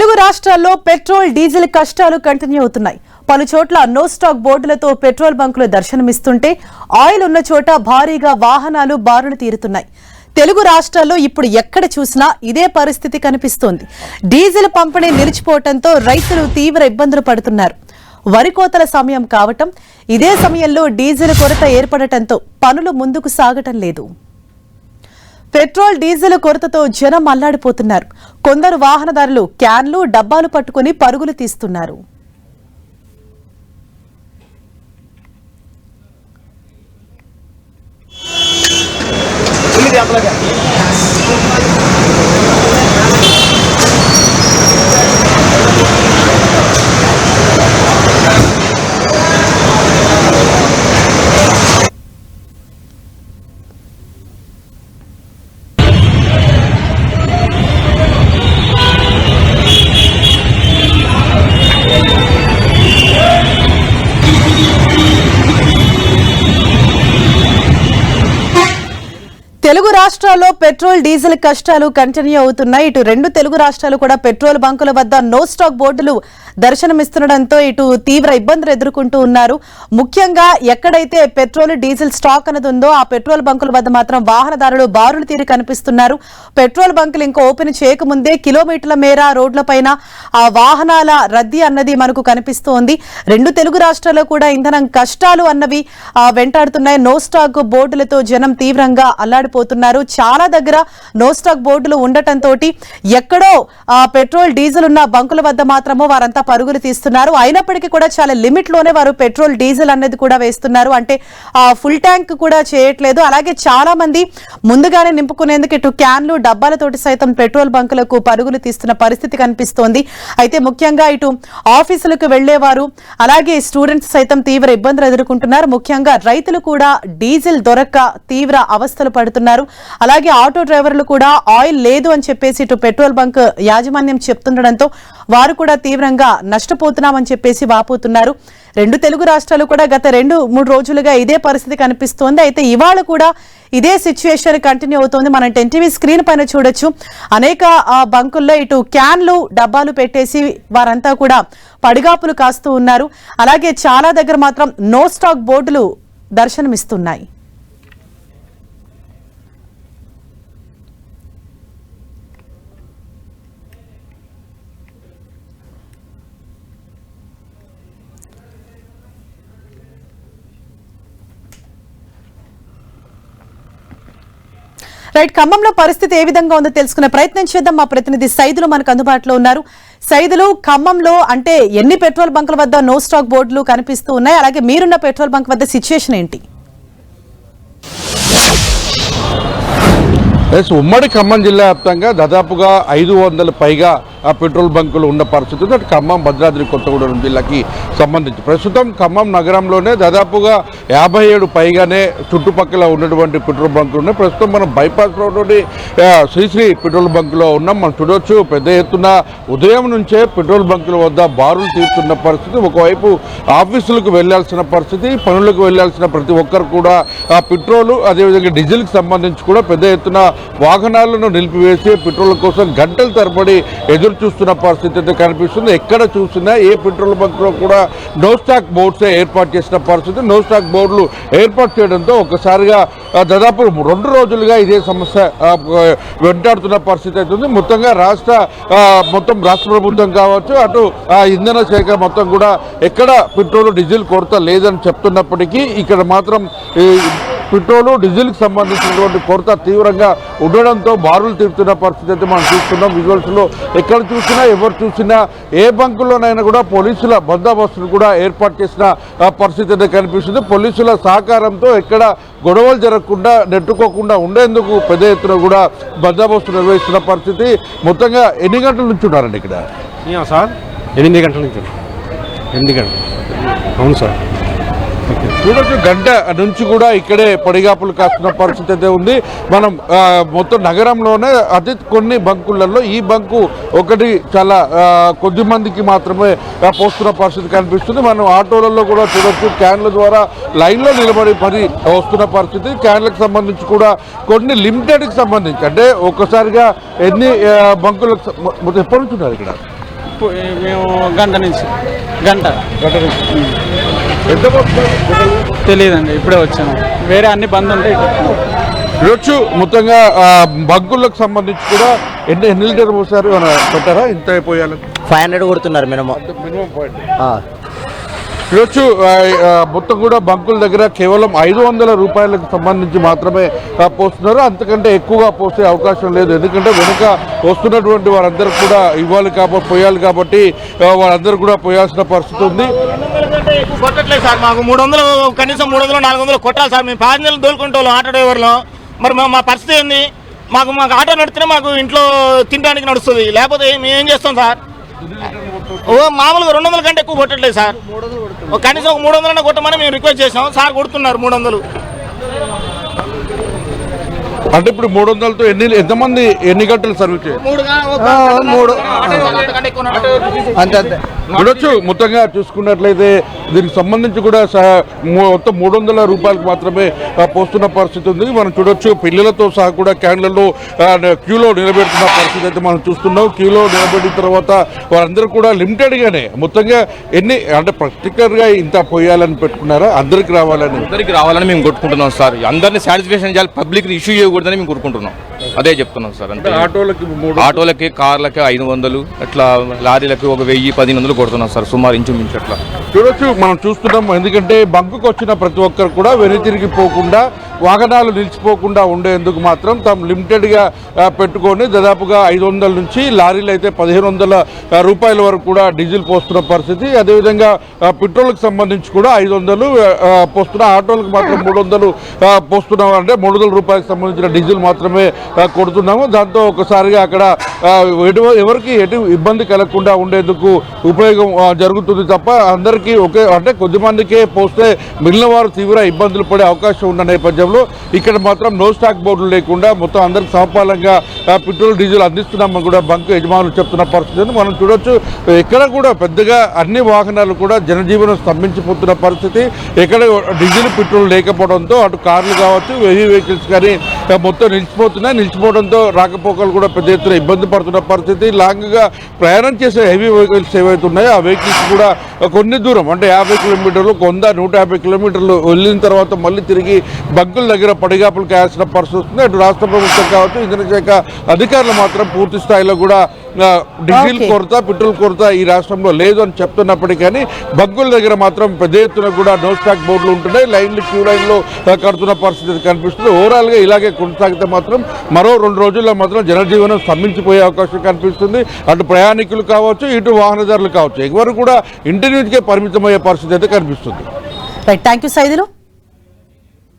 తెలుగు రాష్ట్రాల్లో petrol diesel కష్టాలు continue అవుతున్నాయి. పలు చోట్ల నో స్టాక్ బోర్డులతో పెట్రోల్ బంకులు దర్శనమిస్తుంటే ఆయిల్ ఉన్న చోట భారీగా వాహనాలు బారులు తీరుతున్నాయి. తెలుగు రాష్ట్రాల్లో ఇప్పుడు ఎక్కడ చూసినా ఇదే పరిస్థితి కనిపిస్తోంది. డీజిల్ పంపిణీ నిలిచిపోవడంతో రైతులు తీవ్ర ఇబ్బందులు పడుతున్నారు. వరి కోతల సమయం కావటం, ఇదే సమయంలో డీజిల్ కొరత ఏర్పడటంతో పనులు ముందుకు సాగటం లేదు. పెట్రోల్ డీజిల్ కొరతతో జనం అల్లాడిపోతున్నారు. కొందరు వాహనదారులు క్యాన్లు డబ్బాలు పట్టుకుని పరుగులు తీస్తున్నారు. తెలుగు రాష్ట్రాల్లో పెట్రోల్ డీజిల్ కష్టాలు కంటిన్యూ అవుతున్నాయి. ఇటు రెండు తెలుగు రాష్ట్రాలు కూడా పెట్రోల్ బంకుల వద్ద నో స్టాక్ బోర్డులు దర్శనమిస్తుండటంతో ఇటు తీవ్ర ఇబ్బందులు ఎదుర్కొంటూ ఉన్నారు. ముఖ్యంగా ఎక్కడైతే పెట్రోల్ డీజిల్ స్టాక్ అనేది ఉందో ఆ పెట్రోల్ బంకుల వద్ద మాత్రం వాహనదారులు బారులు తీరి కనిపిస్తున్నారు. పెట్రోల్ బంకులు ఇంకా ఓపెన్ చేయకముందే కిలోమీటర్ల మేర రోడ్లపైన ఆ వాహనాల రద్దీ అన్నది మనకు కనిపిస్తోంది. రెండు తెలుగు రాష్ట్రాల్లో కూడా ఇంధనం కష్టాలు అన్నవి వెంటాడుతున్నాయి. నో స్టాక్ బోర్డులతో జనం తీవ్రంగా అల్లాడిపోతున్నారు. చాలా దగ్గర నో స్టాక్ బోర్డులు ఉండటంతో ఎక్కడో పెట్రోల్ డీజిల్ ఉన్న బంకుల వద్ద మాత్రమో వారంతా పరుగులు తీస్తున్నారు. అయినప్పటికీ కూడా చాలా లిమిట్ లోనే వారు పెట్రోల్ డీజిల్ అనేది కూడా వేస్తున్నారు. అంటే ఫుల్ ట్యాంక్ కూడా చేయట్లేదు. అలాగే చాలా మంది ముందుగానే నింపుకునేందుకు ఇటు క్యాన్లు డబ్బాలతోటి సైతం పెట్రోల్ బంకులకు పరుగులు తీస్తున్న పరిస్థితి కనిపిస్తోంది. అయితే ముఖ్యంగా ఇటు ఆఫీసులకు వెళ్లేవారు అలాగే స్టూడెంట్స్ సైతం తీవ్ర ఇబ్బందులు ఎదుర్కొంటున్నారు. ముఖ్యంగా రైతులు కూడా డీజిల్ దొరక్క తీవ్ర అవస్థలు పడుతున్నారు. అలాగే ఆటో డ్రైవర్లు కూడా ఆయిల్ లేదు అని చెప్పేసి ఇటు పెట్రోల్ బంక్ యాజమాన్యం చెప్తుండడంతో వారు కూడా తీవ్రంగా నష్టపోతున్నామని చెప్పేసి వాపోతున్నారు. రెండు తెలుగు రాష్ట్రాలు కూడా గత 2-3 రోజులుగా ఇదే పరిస్థితి కనిపిస్తోంది. అయితే ఇవాళ కూడా ఇదే సిచ్యువేషన్ కంటిన్యూ అవుతోంది. మనం ఎన్టీవీ స్క్రీన్ పైన చూడొచ్చు. అనేక బంకుల్లో ఇటు క్యాన్లు డబ్బాలు పెట్టేసి వారంతా కూడా పడిగాపులు కాస్తూ ఉన్నారు. అలాగే చాలా దగ్గర మాత్రం నో స్టాక్ బోర్డులు దర్శనమిస్తున్నాయి. రైట్, ఖమ్మంలో పరిస్థితి ఏ విధంగా ఉందో తెలుసుకునే ప్రయత్నం చేద్దాం. మా ప్రతినిధి సైదులు మనకు అందుబాటులో ఉన్నారు. సైదులు, ఖమ్మంలో అంటే ఎన్ని పెట్రోల్ బంకుల వద్ద నో స్టాక్ బోర్డులు కనిపిస్తూ ఉన్నాయి? అలాగే మీరున్న పెట్రోల్ బంక్ వద్ద సిచ్యువేషన్ ఏంటి? ఉమ్మడి ఖమ్మం జిల్లా వ్యాప్తంగా దాదాపుగా 500 పైగా పెట్రోల్ బంకులు ఉన్న పరిస్థితి ఉంది. ఖమ్మం, భద్రాద్రి కొత్తగూడెం జిల్లాకి సంబంధించి ప్రస్తుతం ఖమ్మం నగరంలోనే దాదాపుగా 57 పైగానే చుట్టుపక్కల ఉన్నటువంటి పెట్రోల్ బంకులు ఉన్నాయి. ప్రస్తుతం మనం బైపాస్ రోడ్డు శ్రీశ్రీ పెట్రోల్ బంకులో ఉన్నాం. మనం చూడవచ్చు పెద్ద ఎత్తున ఉదయం నుంచే పెట్రోల్ బంకుల వద్ద బారులు తీరుతున్న పరిస్థితి. ఒకవైపు ఆఫీసులకు వెళ్లాల్సిన పరిస్థితి, పనులకు వెళ్లాల్సిన ప్రతి ఒక్కరు కూడా పెట్రోలు అదేవిధంగా డీజిల్కి సంబంధించి కూడా పెద్ద ఎత్తున వాహనాలను నిలిపివేసి పెట్రోల్ కోసం గంటల తరబడి ఎదురు చూస్తున్న పరిస్థితి అయితే కనిపిస్తుంది. ఎక్కడ చూసినా ఏ పెట్రోల్ బంక్లో కూడా నో స్టాక్ బోర్డ్సే ఏర్పాటు చేసిన పరిస్థితి. నో స్టాక్ బోర్డులు ఏర్పాటు చేయడంతో ఒకసారిగా దాదాపు 2 రోజులుగా ఇదే సమస్య వెంటాడుతున్న పరిస్థితి అవుతుంది. మొత్తంగా మొత్తం రాష్ట్ర ప్రభుత్వం కావచ్చు, అటు ఇంధన శాఖ మొత్తం కూడా ఎక్కడ పెట్రోల్ డీజిల్ కొరత లేదని చెప్తున్నప్పటికీ ఇక్కడ మాత్రం పెట్రోలు డీజిల్కి సంబంధించినటువంటి కొరత తీవ్రంగా ఉండడంతో బారులు తీరుతున్న పరిస్థితి అయితే మనం చూస్తున్నాం. విజువల్స్లో ఎక్కడ చూసినా ఎవరు చూసినా ఏ బంకుల్లోనైనా కూడా పోలీసుల బందోబస్తును కూడా ఏర్పాటు చేసిన పరిస్థితి అయితే కనిపిస్తుంది. పోలీసుల సహకారంతో ఎక్కడ గొడవలు జరగకుండా నెట్టుకోకుండా ఉండేందుకు పెద్ద ఎత్తున కూడా బందోబస్తు నిర్వహిస్తున్న పరిస్థితి. మొత్తంగా ఎన్ని గంటల నుంచి ఉన్నారండి ఇక్కడ? సార్ 8 గంటల నుంచి. 8 గంటలు, అవును సార్. చూడొచ్చు, గంట నుంచి కూడా ఇక్కడే పడిగాపులు కాస్తున్న పరిస్థితి అయితే ఉంది. మనం మొత్తం నగరంలోనే అతి కొన్ని బంకులలో ఈ బంకు ఒకటి చాలా కొద్ది మందికి మాత్రమే పోస్తున్న పరిస్థితి కనిపిస్తుంది. మనం ఆటోలలో కూడా చూడొచ్చు, క్యాన్ల ద్వారా లైన్లో నిలబడి పని వస్తున్న పరిస్థితి. క్యాన్లకు సంబంధించి కూడా కొన్ని లిమిటెడ్కి సంబంధించి అంటే ఒక్కసారిగా ఎన్ని బంకులకు ఎప్పటి నుంచి ఉన్నారు ఇక్కడ? మేము గంట నుంచి గంట ఎంత పోస్తున్నారు? తెలియదండి, ఇప్పుడే వచ్చాము. వేరే అన్ని బంద్ ఉంటాయి. ఈరోజు మొత్తంగా బంకులకు సంబంధించి కూడా ఎన్ని లీటర్ పోసారు ఏమైనా పెట్టారా? ఇంత పోయాలి 500 కొడుతున్నారు మినిమం. Minimum point. ఈరోజు మొత్తం కూడా బంకుల దగ్గర కేవలం 500 రూపాయలకు సంబంధించి మాత్రమే పోస్తున్నారు. అంతకంటే ఎక్కువగా పోసే అవకాశం లేదు. ఎందుకంటే వెనుక వస్తున్నటువంటి వారందరూ కూడా ఇవ్వాలి కాబట్టి పోయాలి కాబట్టి వారందరూ కూడా పోయాల్సిన పరిస్థితి ఉంది. కొట్టట్లేదు సార్, మాకు 300 కనీసం 300 400 కొట్టాలి సార్. మేము ప్యాసింజర్లు దోలుకుంటాం ఆటో డ్రైవర్లో. మరి మా పరిస్థితి ఏంది? మాకు ఆటో నడిస్తేనే మాకు ఇంట్లో తినడానికి నడుస్తుంది, లేకపోతే మేము ఏం చేస్తాం సార్? మామూలుగా 200 కంటే ఎక్కువ కొట్టట్లేదు సార్. కనీసం ఒక 300 కొట్టమని మేము రిక్వెస్ట్ చేసాం, సార్ కొడుతున్నారు 300. అంటే ఇప్పుడు 300తో ఎంతమంది ఎన్ని గంటలు సర్వీస్ చేయాలి? చూడొచ్చు. మొత్తంగా చూసుకున్నట్లయితే దీనికి సంబంధించి కూడా మొత్తం 300 రూపాయలకు మాత్రమే పోస్తున్న పరిస్థితి ఉంది. మనం చూడొచ్చు పిల్లలతో సహా కూడా క్యాన్లలో క్యూలో నిలబెడుతున్న పరిస్థితి అయితే మనం చూస్తున్నాం. క్యూలో నిలబెట్టిన తర్వాత వారందరూ కూడా లిమిటెడ్గానే మొత్తంగా అంటే పర్టికులర్గా ఇంత పోయాలని పెట్టుకున్నారా? అందరికి రావాలని మేము కొట్టుకుంటున్నాం సార్. అందరినీ సాటిస్ఫాక్షన్ చేయాలి, పబ్లిక్ ఇష్యూ చేయకూడదని మేము కోరుకుంటున్నాం. అదే చెప్తున్నాం సార్. అంటే ఆటోలకి కార్లకి 500, అట్లా లారీలకి ఒక 1000-1500 కొడుతున్నాం సార్, సుమారు ఇంచుమించు అట్లా. చూడొచ్చు మనం చూస్తున్నాం. ఎందుకంటే బంకుకు వచ్చిన ప్రతి ఒక్కరు కూడా వెనుతిరిగిపోకుండా వాహనాలు నిలిచిపోకుండా ఉండేందుకు మాత్రం తాము లిమిటెడ్గా పెట్టుకొని దాదాపుగా 500 నుంచి లారీలు అయితే 1500 రూపాయల వరకు కూడా డీజిల్ పోస్తున్న పరిస్థితి. అదేవిధంగా పెట్రోల్కి సంబంధించి కూడా 500 పోస్తున్న, ఆటోలకు మాత్రం 300 పోస్తున్నాం. అంటే 300 రూపాయలకు సంబంధించిన డీజిల్ మాత్రమే కొడుతున్నాము. దాంతో ఒకసారిగా అక్కడ ఎవరికి ఎటు ఇబ్బంది కలగకుండా ఉండేందుకు ఉపయోగం జరుగుతుంది తప్ప అందరికీ అంటే కొద్దిమందికే పోస్తే మిగిలిన వారు తీవ్ర ఇబ్బందులు పడే అవకాశం ఉన్న నేపథ్యంలో ఇక్కడ మాత్రం నో స్టాక్ బోర్డులు లేకుండా మొత్తం అందరికి సమపాలంగా పెట్రోల్ డీజిల్ అందిస్తున్నామని కూడా బంక్ యజమానులు చెప్తున్న పరిస్థితిని మనం చూడొచ్చు. ఎక్కడ కూడా పెద్దగా అన్ని వాహనాలు కూడా జనజీవనం స్తంభించిపోతున్న పరిస్థితి. ఎక్కడ డీజిల్ పెట్రోల్ లేకపోవడంతో అటు కార్లు కావచ్చు, హెవీ వెహికల్స్ కానీ మొత్తం నిలిచిపోవడంతో రాకపోకలు కూడా పెద్ద ఎత్తున ఇబ్బంది పడుతున్న పరిస్థితి. లాంగ్గా ప్రయాణం చేసే హెవీ వెహికల్స్ ఏవైతే ఉన్నాయో ఆ వెహికల్స్ కూడా కొన్ని దూరం అంటే 50 కిలోమీటర్లు 100-150 కిలోమీటర్లు వెళ్ళిన తర్వాత మళ్ళీ తిరిగి బంకుల దగ్గర పడిగాపులు కాయాల్సిన పరిస్థితి వస్తుంది. అటు రాష్ట్ర ప్రభుత్వం కావచ్చు, ఇంధన శాఖ అధికారులు మాత్రం పూర్తి స్థాయిలో కూడా డీజిల్ కొరత, పెట్రోల్ కొరత ఈ రాష్ట్రంలో లేదు అని చెప్తున్నప్పటికీ కానీ బంకుల దగ్గర మాత్రం పెద్ద ఎత్తున కూడా నో స్టాక్ బోర్డులు ఉంటున్నాయి. క్యూ లైన్లో కడుతున్న పరిస్థితి కనిపిస్తుంది. ఓవరాల్గా ఇలాగే కొనసాగితే మాత్రం మరో 2 రోజుల్లో మాత్రం జనజీవనం స్తంభించిపోయే అవకాశం కనిపిస్తుంది. అటు ప్రయాణికులు కావచ్చు, ఇటు వాహనదారులు కావచ్చు, ఎవరు కూడా ఇంటి నుంచే పరిమితమయ్యే పరిస్థితి అయితే కనిపిస్తుంది. Right, thank you Saidulu.